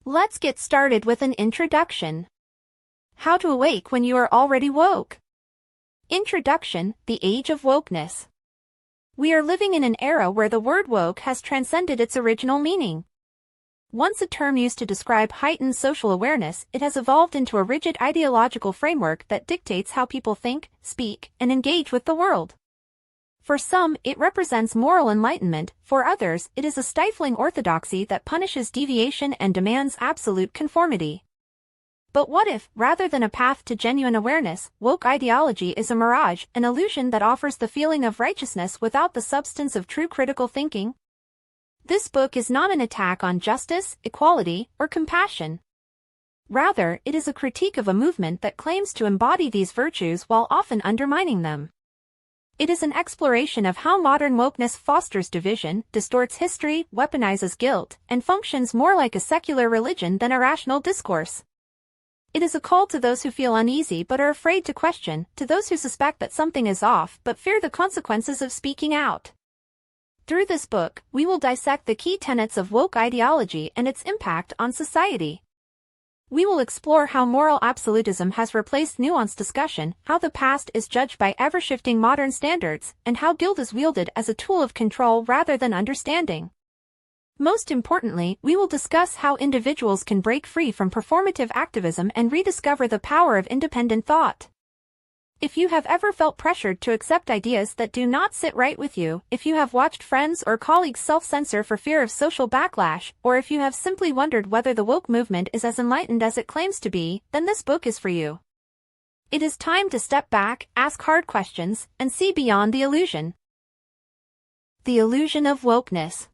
Let's get started with an introduction. How to awake when you are already woke. Introduction: The Age of Wokeness. We are living in an era where the word woke has transcended its original meaning. Once a term used to describe heightened social awareness, it has evolved into a rigid ideological framework that dictates how people think, speak, and engage with the world. For some, it represents moral enlightenment; for others, it is a stifling orthodoxy that punishes deviation and demands absolute conformity. But what if, rather than a path to genuine awareness, woke ideology is a mirage, an illusion that offers the feeling of righteousness without the substance of true critical thinking? This book is not an attack on justice, equality, or compassion. Rather, it is a critique of a movement that claims to embody these virtues while often undermining them. It is an exploration of how modern wokeness fosters division, distorts history, weaponizes guilt, and functions more like a secular religion than a rational discourse. It is a call to those who feel uneasy but are afraid to question, to those who suspect that something is off but fear the consequences of speaking out. Through this book, we will dissect the key tenets of woke ideology and its impact on society. We will explore how moral absolutism has replaced nuanced discussion, how the past is judged by ever-shifting modern standards, and how guilt is wielded as a tool of control rather than understanding. Most importantly, we will discuss how individuals can break free from performative activism and rediscover the power of independent thought. If you have ever felt pressured to accept ideas that do not sit right with you, if you have watched friends or colleagues self-censor for fear of social backlash, or if you have simply wondered whether the woke movement is as enlightened as it claims to be, then this book is for you. It is time to step back, ask hard questions, and see beyond the illusion. The illusion of wokeness.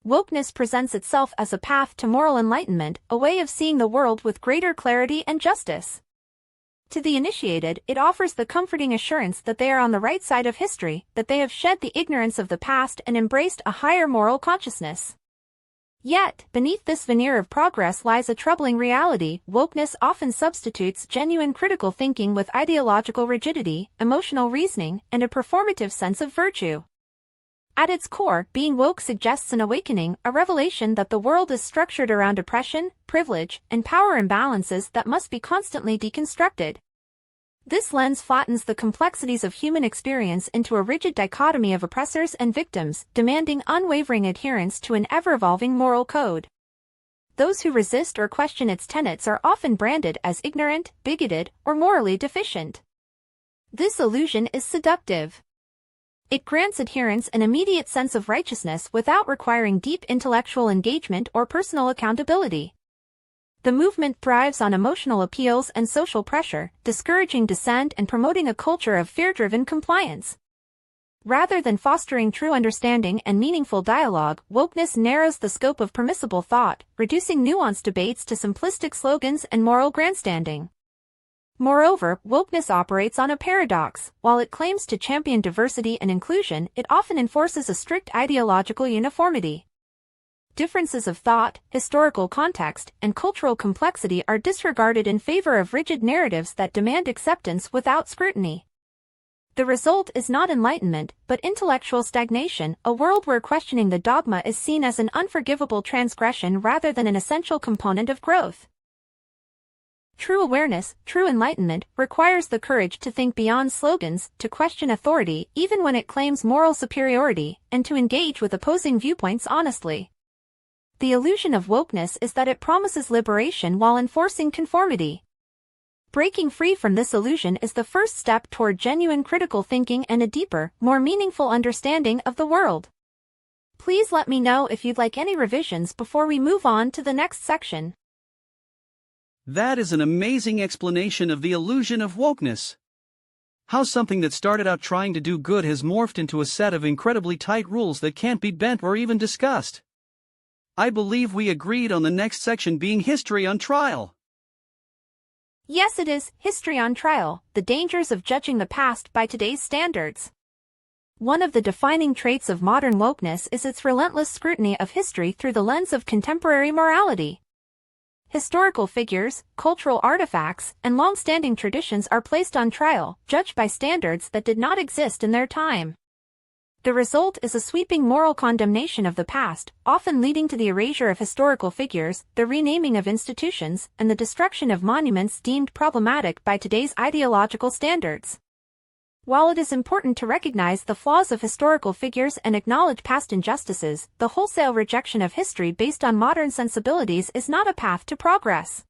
Wokeness presents itself as a path to moral enlightenment, a way of seeing the world with greater clarity and justice. To the initiated, it offers the comforting assurance that they are on the right side of history, that they have shed the ignorance of the past and embraced a higher moral consciousness. Yet, beneath this veneer of progress lies a troubling reality: wokeness often substitutes genuine critical thinking with ideological rigidity, emotional reasoning, and a performative sense of virtue. At its core, being woke suggests an awakening, a revelation that the world is structured around oppression, privilege, and power imbalances that must be constantly deconstructed. This lens flattens the complexities of human experience into a rigid dichotomy of oppressors and victims, demanding unwavering adherence to an ever-evolving moral code. Those who resist or question its tenets are often branded as ignorant, bigoted, or morally deficient. This illusion is seductive. It grants adherents an immediate sense of righteousness without requiring deep intellectual engagement or personal accountability. The movement thrives on emotional appeals and social pressure, discouraging dissent and promoting a culture of fear-driven compliance. Rather than fostering true understanding and meaningful dialogue, wokeness narrows the scope of permissible thought, reducing nuanced debates to simplistic slogans and moral grandstanding. Moreover, wokeness operates on a paradox. While it claims to champion diversity and inclusion, it often enforces a strict ideological uniformity. Differences of thought, historical context, and cultural complexity are disregarded in favor of rigid narratives that demand acceptance without scrutiny. The result is not enlightenment, but intellectual stagnation, a world where questioning the dogma is seen as an unforgivable transgression rather than an essential component of growth. True awareness, true enlightenment, requires the courage to think beyond slogans, to question authority even when it claims moral superiority, and to engage with opposing viewpoints honestly. The illusion of wokeness is that it promises liberation while enforcing conformity. Breaking free from this illusion is the first step toward genuine critical thinking and a deeper, more meaningful understanding of the world. Please let me know if you'd like any revisions before we move on to the next section. That is an amazing explanation of the illusion of wokeness. How something that started out trying to do good has morphed into a set of incredibly tight rules that can't be bent or even discussed. I believe we agreed on the next section being history on trial. Yes, it is, history on trial, the dangers of judging the past by today's standards. One of the defining traits of modern wokeness is its relentless scrutiny of history through the lens of contemporary morality. Historical figures, cultural artifacts, and long-standing traditions are placed on trial, judged by standards that did not exist in their time. The result is a sweeping moral condemnation of the past, often leading to the erasure of historical figures, the renaming of institutions, and the destruction of monuments deemed problematic by today's ideological standards. While it is important to recognize the flaws of historical figures and acknowledge past injustices, the wholesale rejection of history based on modern sensibilities is not a path to progress.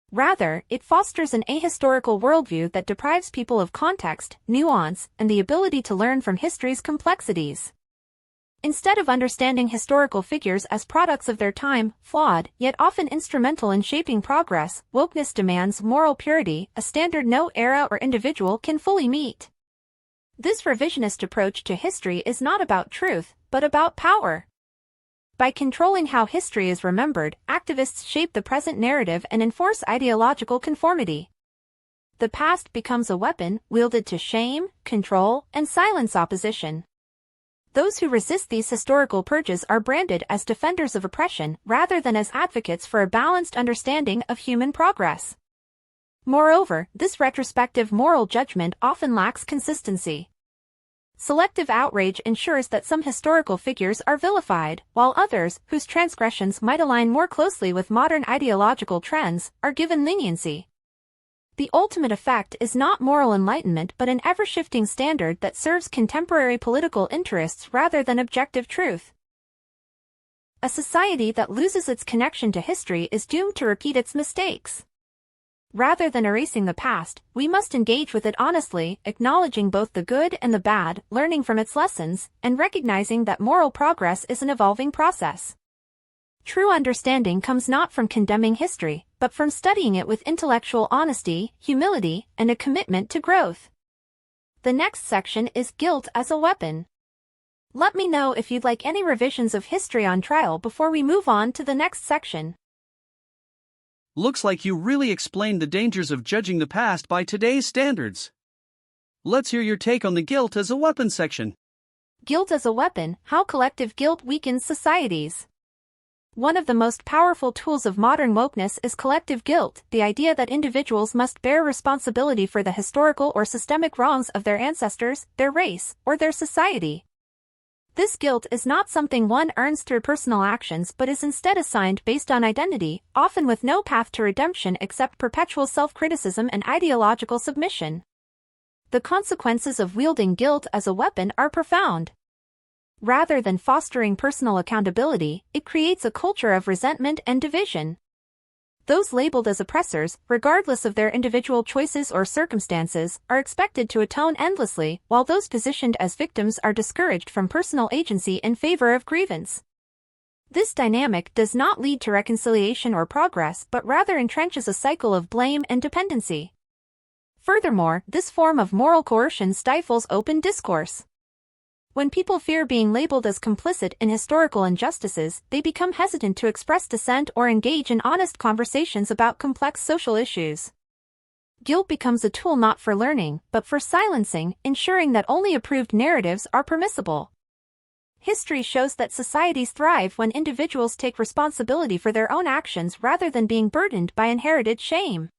Rather, it fosters an ahistorical worldview that deprives people of context, nuance, and the ability to learn from history's complexities. Instead of understanding historical figures as products of their time, flawed, yet often instrumental in shaping progress, wokeness demands moral purity, a standard no era or individual can fully meet. This revisionist approach to history is not about truth, but about power. By controlling how history is remembered, activists shape the present narrative and enforce ideological conformity. The past becomes a weapon, wielded to shame, control, and silence opposition. Those who resist these historical purges are branded as defenders of oppression rather than as advocates for a balanced understanding of human progress. Moreover, this retrospective moral judgment often lacks consistency. Selective outrage ensures that some historical figures are vilified, while others, whose transgressions might align more closely with modern ideological trends, are given leniency. The ultimate effect is not moral enlightenment but an ever-shifting standard that serves contemporary political interests rather than objective truth. A society that loses its connection to history is doomed to repeat its mistakes. Rather than erasing the past, we must engage with it honestly, acknowledging both the good and the bad, learning from its lessons, and recognizing that moral progress is an evolving process. True understanding comes not from condemning history, but from studying it with intellectual honesty, humility, and a commitment to growth. The next section is guilt as a weapon. Let me know if you'd like any revisions of history on trial before we move on to the next section. Looks like you really explained the dangers of judging the past by today's standards. Let's hear your take on the guilt as a weapon section. Guilt as a weapon, how collective guilt weakens societies. One of the most powerful tools of modern wokeness is collective guilt, the idea that individuals must bear responsibility for the historical or systemic wrongs of their ancestors, their race, or their society. This guilt is not something one earns through personal actions but is instead assigned based on identity, often with no path to redemption except perpetual self-criticism and ideological submission. The consequences of wielding guilt as a weapon are profound. Rather than fostering personal accountability, it creates a culture of resentment and division. Those labeled as oppressors, regardless of their individual choices or circumstances, are expected to atone endlessly, while those positioned as victims are discouraged from personal agency in favor of grievance. This dynamic does not lead to reconciliation or progress but rather entrenches a cycle of blame and dependency. Furthermore, this form of moral coercion stifles open discourse. When people fear being labeled as complicit in historical injustices, they become hesitant to express dissent or engage in honest conversations about complex social issues. Guilt becomes a tool not for learning, but for silencing, ensuring that only approved narratives are permissible. History shows that societies thrive when individuals take responsibility for their own actions rather than being burdened by inherited shame.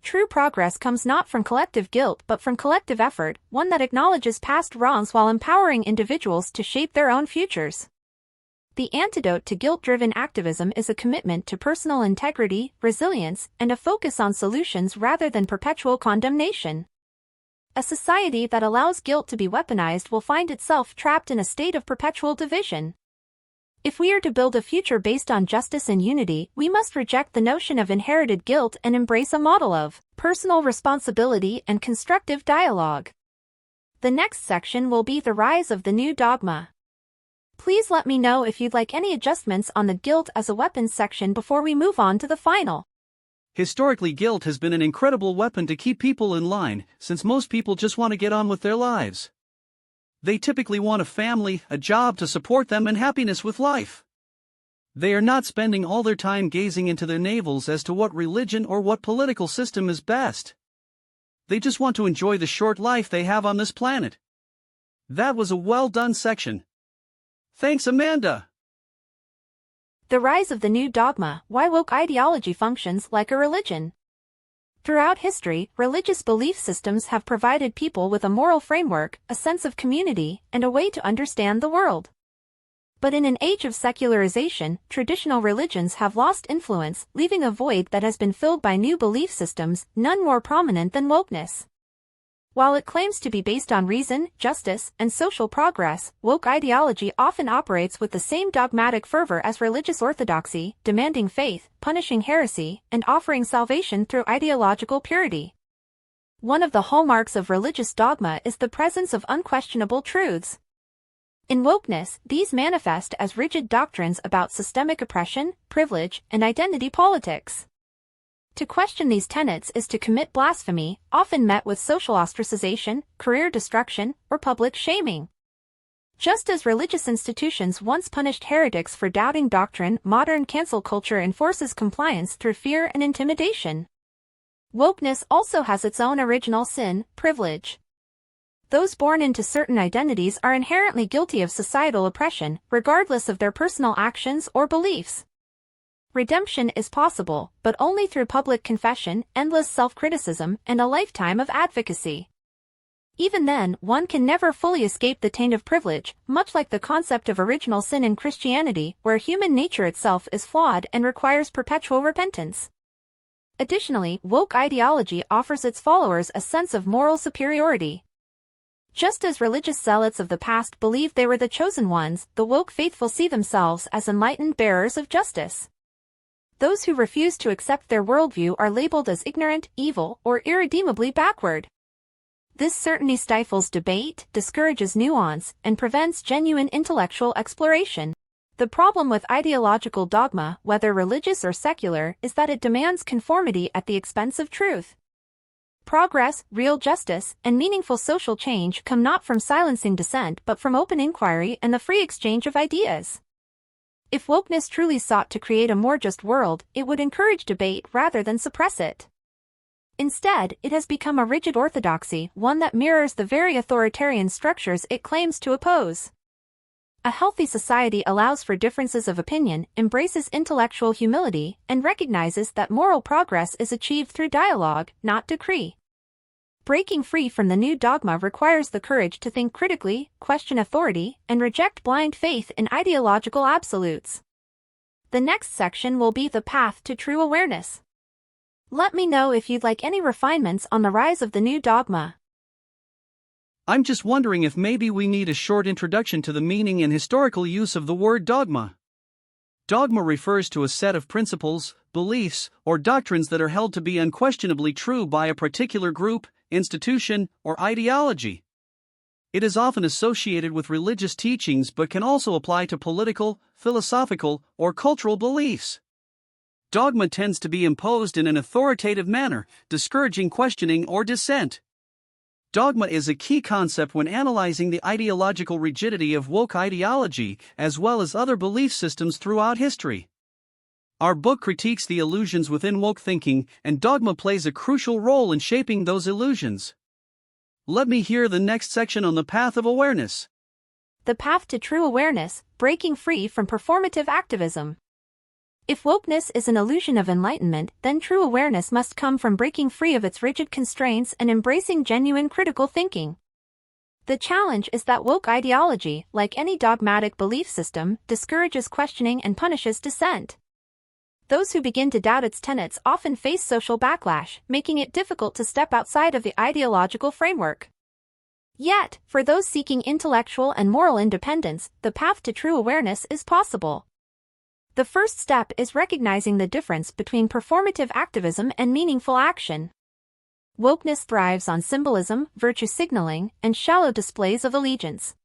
True progress comes not from collective guilt but from collective effort, one that acknowledges past wrongs while empowering individuals to shape their own futures. The antidote to guilt-driven activism is a commitment to personal integrity, resilience, and a focus on solutions rather than perpetual condemnation. A society that allows guilt to be weaponized will find itself trapped in a state of perpetual division. If we are to build a future based on justice and unity, we must reject the notion of inherited guilt and embrace a model of personal responsibility and constructive dialogue. The next section will be the rise of the new dogma. Please let me know if you'd like any adjustments on the guilt as a weapon section before we move on to the final. Historically, guilt has been an incredible weapon to keep people in line, since most people just want to get on with their lives. They typically want a family, a job to support them, and happiness with life. They are not spending all their time gazing into their navels as to what religion or what political system is best. They just want to enjoy the short life they have on this planet. That was a well-done section. Thanks, Amanda. The rise of the new dogma, why woke ideology functions like a religion. Throughout history, religious belief systems have provided people with a moral framework, a sense of community, and a way to understand the world. But in an age of secularization, traditional religions have lost influence, leaving a void that has been filled by new belief systems, none more prominent than wokeness. While it claims to be based on reason, justice, and social progress, woke ideology often operates with the same dogmatic fervor as religious orthodoxy, demanding faith, punishing heresy, and offering salvation through ideological purity. One of the hallmarks of religious dogma is the presence of unquestionable truths. In wokeness, these manifest as rigid doctrines about systemic oppression, privilege, and identity politics. To question these tenets is to commit blasphemy, often met with social ostracization, career destruction, or public shaming. Just as religious institutions once punished heretics for doubting doctrine, modern cancel culture enforces compliance through fear and intimidation. Wokeness also has its own original sin, privilege. Those born into certain identities are inherently guilty of societal oppression, regardless of their personal actions or beliefs. Redemption is possible, but only through public confession, endless self-criticism, and a lifetime of advocacy. Even then, one can never fully escape the taint of privilege, much like the concept of original sin in Christianity, where human nature itself is flawed and requires perpetual repentance. Additionally, woke ideology offers its followers a sense of moral superiority. Just as religious zealots of the past believed they were the chosen ones, the woke faithful see themselves as enlightened bearers of justice. Those who refuse to accept their worldview are labeled as ignorant, evil, or irredeemably backward. This certainty stifles debate, discourages nuance, and prevents genuine intellectual exploration. The problem with ideological dogma, whether religious or secular, is that it demands conformity at the expense of truth. Progress, real justice, and meaningful social change come not from silencing dissent but from open inquiry and the free exchange of ideas. If wokeness truly sought to create a more just world, it would encourage debate rather than suppress it. Instead, it has become a rigid orthodoxy, one that mirrors the very authoritarian structures it claims to oppose. A healthy society allows for differences of opinion, embraces intellectual humility, and recognizes that moral progress is achieved through dialogue, not decree. Breaking free from the new dogma requires the courage to think critically, question authority, and reject blind faith in ideological absolutes. The next section will be the path to true awareness. Let me know if you'd like any refinements on the rise of the new dogma. I'm just wondering if maybe we need a short introduction to the meaning and historical use of the word dogma. Dogma refers to a set of principles, beliefs, or doctrines that are held to be unquestionably true by a particular group, institution, or ideology. It is often associated with religious teachings but can also apply to political, philosophical, or cultural beliefs. Dogma tends to be imposed in an authoritative manner, discouraging questioning or dissent. Dogma is a key concept when analyzing the ideological rigidity of woke ideology, as well as other belief systems throughout history. Our book critiques the illusions within woke thinking, and dogma plays a crucial role in shaping those illusions. Let me hear the next section on the path of awareness. The path to true awareness, breaking free from performative activism. If wokeness is an illusion of enlightenment, then true awareness must come from breaking free of its rigid constraints and embracing genuine critical thinking. The challenge is that woke ideology, like any dogmatic belief system, discourages questioning and punishes dissent. Those who begin to doubt its tenets often face social backlash, making it difficult to step outside of the ideological framework. Yet, for those seeking intellectual and moral independence, the path to true awareness is possible. The first step is recognizing the difference between performative activism and meaningful action. Wokeness thrives on symbolism, virtue signaling, and shallow displays of allegiance.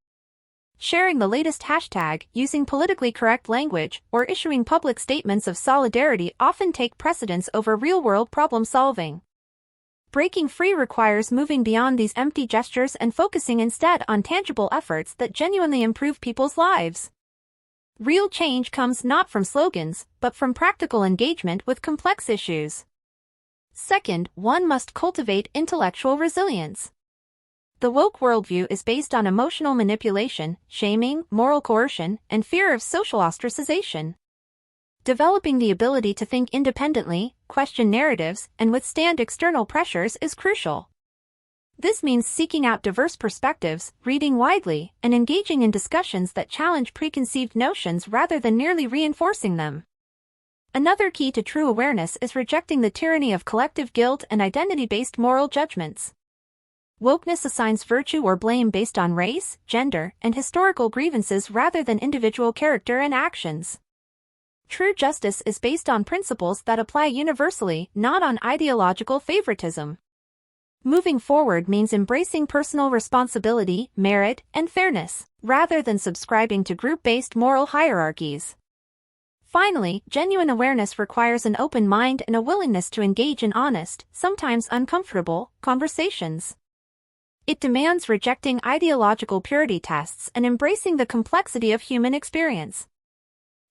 Sharing the latest hashtag, using politically correct language, or issuing public statements of solidarity often take precedence over real-world problem-solving. Breaking free requires moving beyond these empty gestures and focusing instead on tangible efforts that genuinely improve people's lives. Real change comes not from slogans, but from practical engagement with complex issues. Second, one must cultivate intellectual resilience. The woke worldview is based on emotional manipulation, shaming, moral coercion, and fear of social ostracization. Developing the ability to think independently, question narratives, and withstand external pressures is crucial. This means seeking out diverse perspectives, reading widely, and engaging in discussions that challenge preconceived notions rather than merely reinforcing them. Another key to true awareness is rejecting the tyranny of collective guilt and identity-based moral judgments. Wokeness assigns virtue or blame based on race, gender, and historical grievances rather than individual character and actions. True justice is based on principles that apply universally, not on ideological favoritism. Moving forward means embracing personal responsibility, merit, and fairness, rather than subscribing to group-based moral hierarchies. Finally, genuine awareness requires an open mind and a willingness to engage in honest, sometimes uncomfortable, conversations. It demands rejecting ideological purity tests and embracing the complexity of human experience.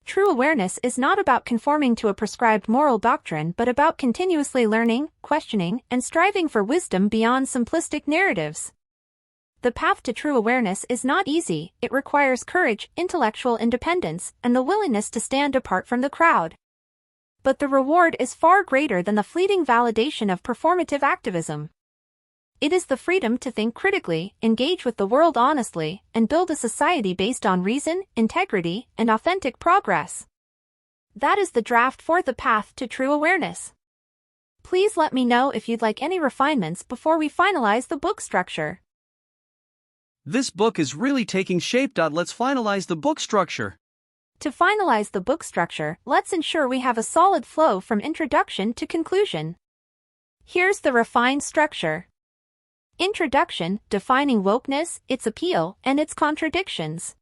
True awareness is not about conforming to a prescribed moral doctrine but about continuously learning, questioning, and striving for wisdom beyond simplistic narratives. The path to true awareness is not easy. It requires courage, intellectual independence, and the willingness to stand apart from the crowd. But the reward is far greater than the fleeting validation of performative activism. It is the freedom to think critically, engage with the world honestly, and build a society based on reason, integrity, and authentic progress. That is the draft for The Path to True Awareness. Please let me know if you'd like any refinements before we finalize the book structure. This book is really taking shape. Let's finalize the book structure. To finalize the book structure, let's ensure we have a solid flow from introduction to conclusion. Here's the refined structure. Introduction, defining wokeness, its appeal, and its contradictions.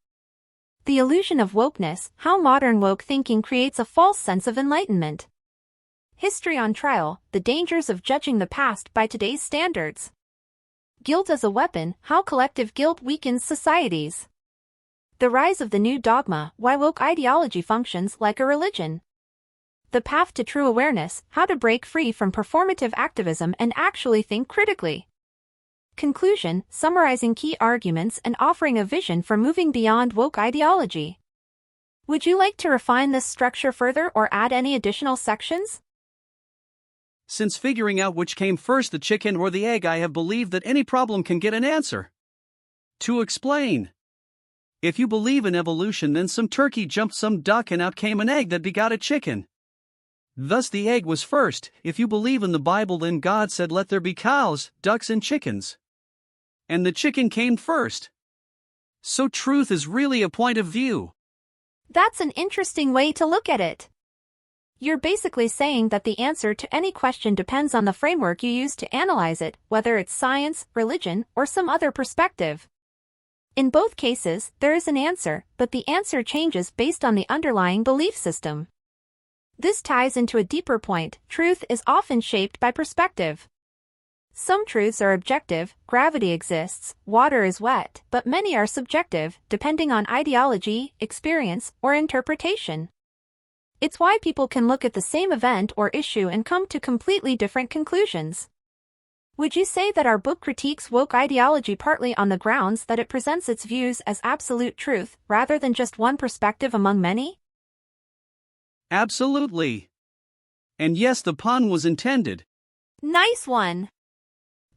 The illusion of wokeness, how modern woke thinking creates a false sense of enlightenment. History on trial, the dangers of judging the past by today's standards. Guilt as a weapon, how collective guilt weakens societies. The rise of the new dogma, why woke ideology functions like a religion. The path to true awareness, how to break free from performative activism and actually think critically. Conclusion, summarizing key arguments and offering a vision for moving beyond woke ideology. Would you like to refine this structure further or add any additional sections? Since figuring out which came first, the chicken or the egg, I have believed that any problem can get an answer. To explain. If you believe in evolution, then some turkey jumped some duck and out came an egg that begot a chicken. Thus the egg was first. If you believe in the Bible, then God said, "Let there be cows, ducks and chickens." And the chicken came first. So truth is really a point of view. That's an interesting way to look at it. You're basically saying that the answer to any question depends on the framework you use to analyze it, whether it's science, religion, or some other perspective. In both cases, there is an answer, but the answer changes based on the underlying belief system. This ties into a deeper point. Truth is often shaped by perspective. Some truths are objective, gravity exists, water is wet, but many are subjective, depending on ideology, experience, or interpretation. It's why people can look at the same event or issue and come to completely different conclusions. Would you say that our book critiques woke ideology partly on the grounds that it presents its views as absolute truth, rather than just one perspective among many? Absolutely. And yes, the pun was intended. Nice one!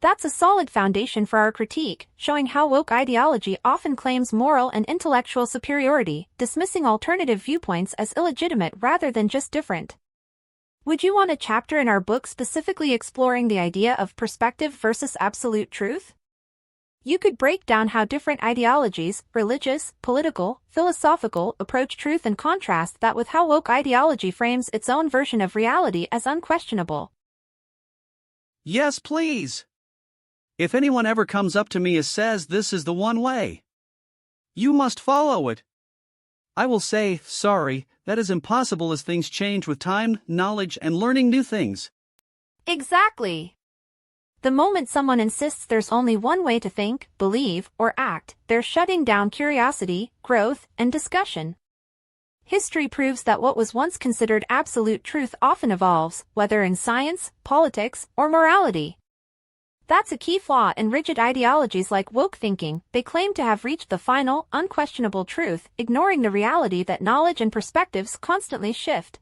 That's a solid foundation for our critique, showing how woke ideology often claims moral and intellectual superiority, dismissing alternative viewpoints as illegitimate rather than just different. Would you want a chapter in our book specifically exploring the idea of perspective versus absolute truth? You could break down how different ideologies, religious, political, philosophical, approach truth and contrast that with how woke ideology frames its own version of reality as unquestionable. Yes, please. If anyone ever comes up to me and says this is the one way, you must follow it, I will say, sorry, that is impossible as things change with time, knowledge, and learning new things. Exactly. The moment someone insists there's only one way to think, believe, or act, they're shutting down curiosity, growth, and discussion. History proves that what was once considered absolute truth often evolves, whether in science, politics, or morality. That's a key flaw in rigid ideologies like woke thinking. They claim to have reached the final, unquestionable truth, ignoring the reality that knowledge and perspectives constantly shift.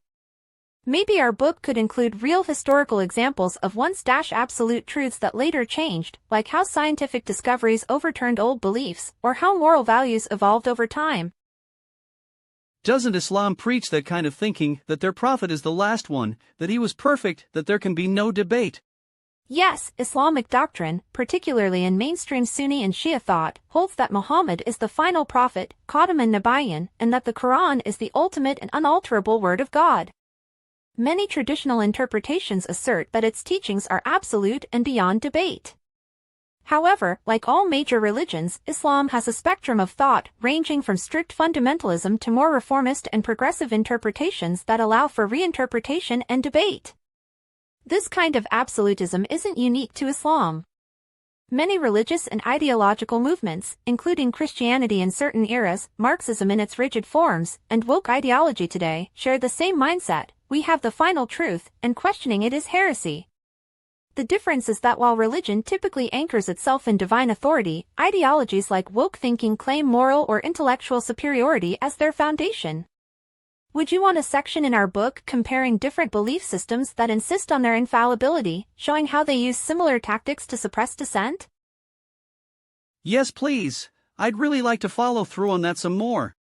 Maybe our book could include real historical examples of once-absolute truths that later changed, like how scientific discoveries overturned old beliefs, or how moral values evolved over time. Doesn't Islam preach that kind of thinking, that their prophet is the last one, that he was perfect, that there can be no debate? Yes, Islamic doctrine, particularly in mainstream Sunni and Shia thought, holds that Muhammad is the final prophet, Khatamun Nabiyyin, and that the Quran is the ultimate and unalterable word of God. Many traditional interpretations assert that its teachings are absolute and beyond debate. However, like all major religions, Islam has a spectrum of thought ranging from strict fundamentalism to more reformist and progressive interpretations that allow for reinterpretation and debate. This kind of absolutism isn't unique to Islam. Many religious and ideological movements, including Christianity in certain eras, Marxism in its rigid forms, and woke ideology today, share the same mindset: we have the final truth, and questioning it is heresy. The difference is that while religion typically anchors itself in divine authority, ideologies like woke thinking claim moral or intellectual superiority as their foundation. Would you want a section in our book comparing different belief systems that insist on their infallibility, showing how they use similar tactics to suppress dissent? Yes, please. I'd really like to follow through on that some more.